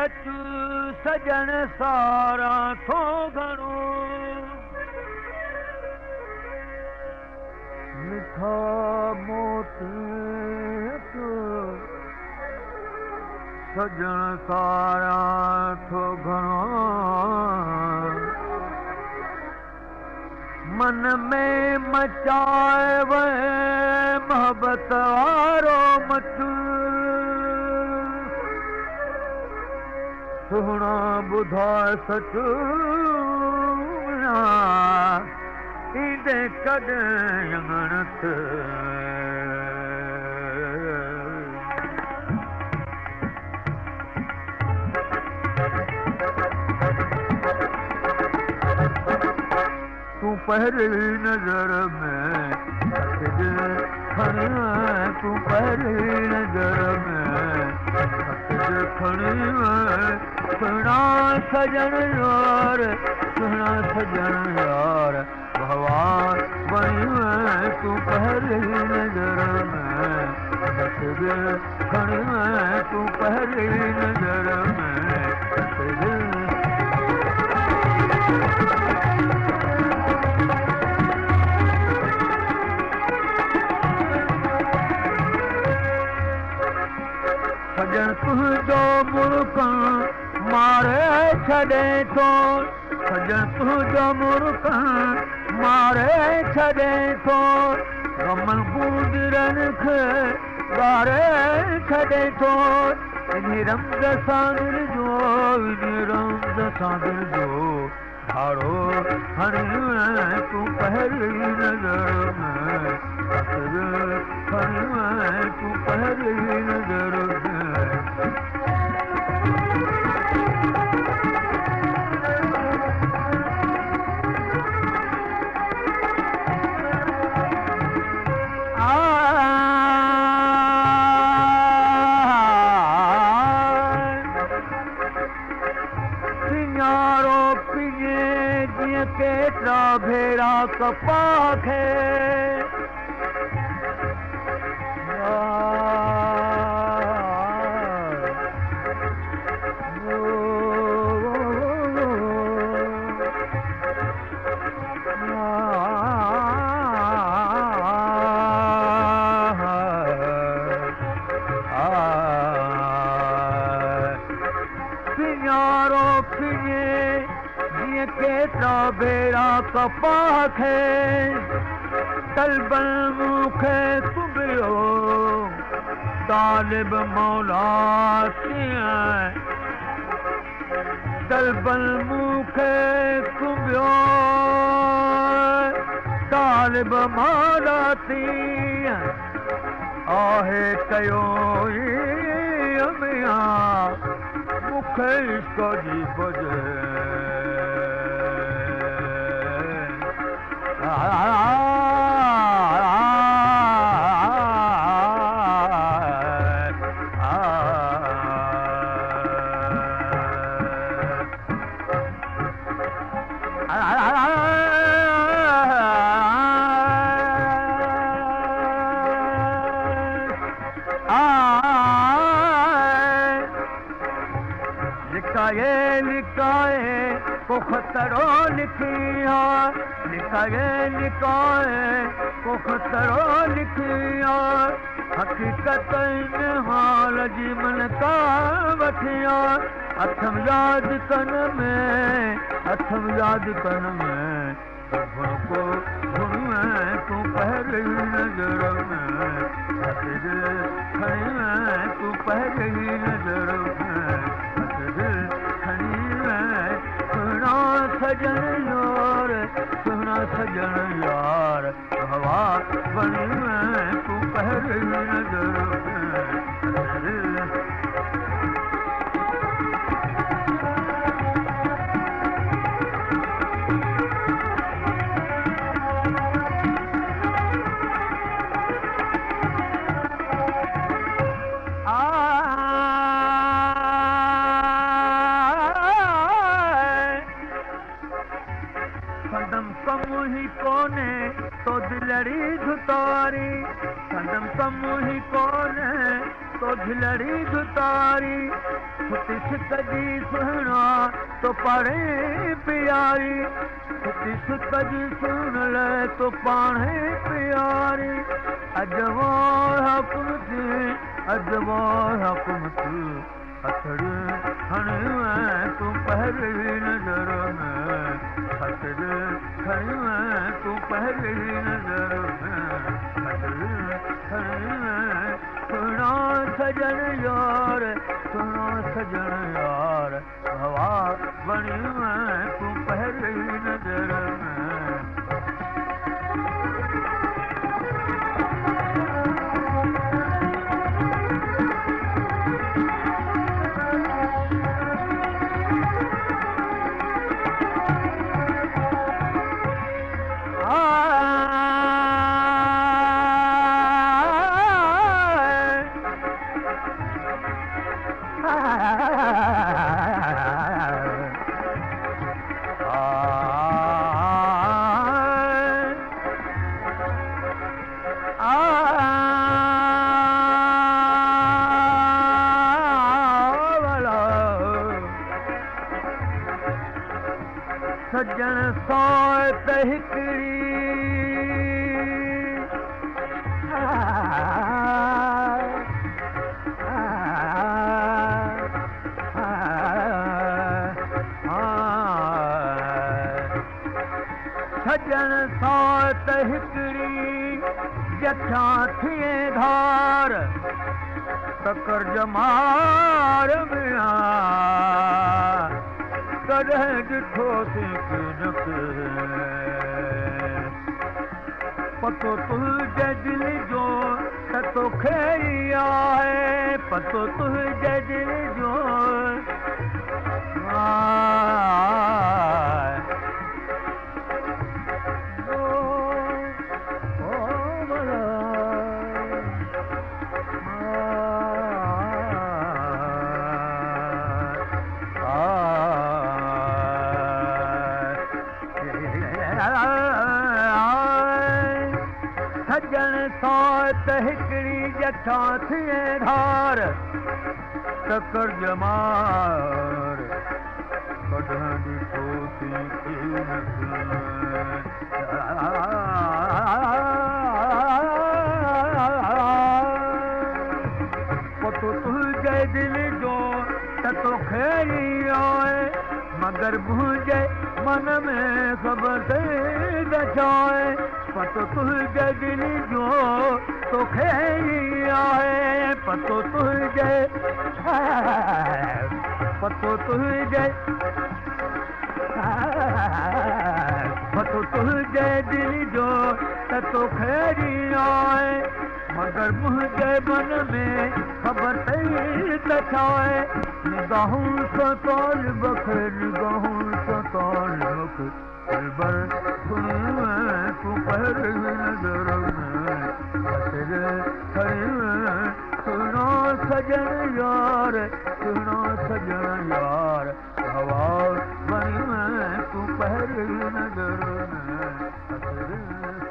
अचु सजण सारा थो घणो मिठा मोती अचु सजण सारा थो घणो मन में मचाए वे मोहब्बत वारो मचु सुहिणा ॿुधाए सच ईंदे कॾहिं अङणथ तूं पहिरीं नज़र में खणी तूं पहिरीं नज़र में खणी सुहिणा सजण यार सुहिणा सजण यार भगवान बणी तूं पहिरीं नज़र में खणी तूं पहिरीं नज़र में सजन तुंहिंजो मुल्क मारे छॾे थो सजन तुंहिंजो मुल्क मारे छॾे थो गमन बूंदरनि खे ॻारे छॾे थो इन रंग सां दिल जो इन रंग सां दिल जो धाड़ो हणी तूं पहिरीं नज़र में खणी तूं पहिरीं नज़र में सिंगारो पिए जीअं केतिरा भेरा कपा खे सिंगारो पिए जीअं केतिरा भेरा कपा खे तलबल मूंखे सुबियो तालिब मौला तीअं तलबल मूंखे सुबियो तालिब मौला तीअं आहे कयो अमिया मूंखे इश्क जी बजे लिकाए को खतरो लिखिया लिकाए को खतरो लिखिया हकीकत इन हाल जी मन का वठिया अथम याद कन में को गुण में तूं पहिरीं नज़र में खणी तूं पहिरीं नज़र में सुहिणा सजण यार सुहिणा सजण यार हवा बणी तूं पहिरीं नज़र कमु ही कोने तो दिलड़ी धुतारी सदम कमु ही कोने तो झिलड़ी दुतारी सुतिस कजी सुहना तो पाणे प्यारी सुतिस कजी सुन ले तो पाणे प्यारी अजबो हुकुमत हथड़ खणी तू पहरी नजर में हथड़ खणी तू पहरी नजर में हथड़ खणी सुना सजन यार सुना सजन यार हवा बनी तू पहरी नजर में सजन सोत हिकड़ी सजन सोत हिकड़ी जठा थिए धार तकर जमार मिया कॾहिं ॾिठो पतो तुंहिंजे दिल जो त तोखे ई आहे पतो तुंहिंजे दिल जो सजन सोत हिकड़ी जठा थिए धार तकर जमार कॾहिं ॾिठो पतो तुंहिंजे दिल जो त तोखे ई आहे मगर मुंहिंजे मन में ख़बर न छाए पतो तुंहिंजे दिल जो तोखे ई आहे पतो तुंहिंजे दिल जो त तोखे ई आहे मगर मुंहिंजे मन में ख़बर न छाए निगाहूं सां तौल बख निगाहूं सां तौल बख दिलबर सुन तू पहरी नजर में हथड़ खणी सुना सजन यार सुना सजन यार हवा बनी तू पहरी नजर में हथड़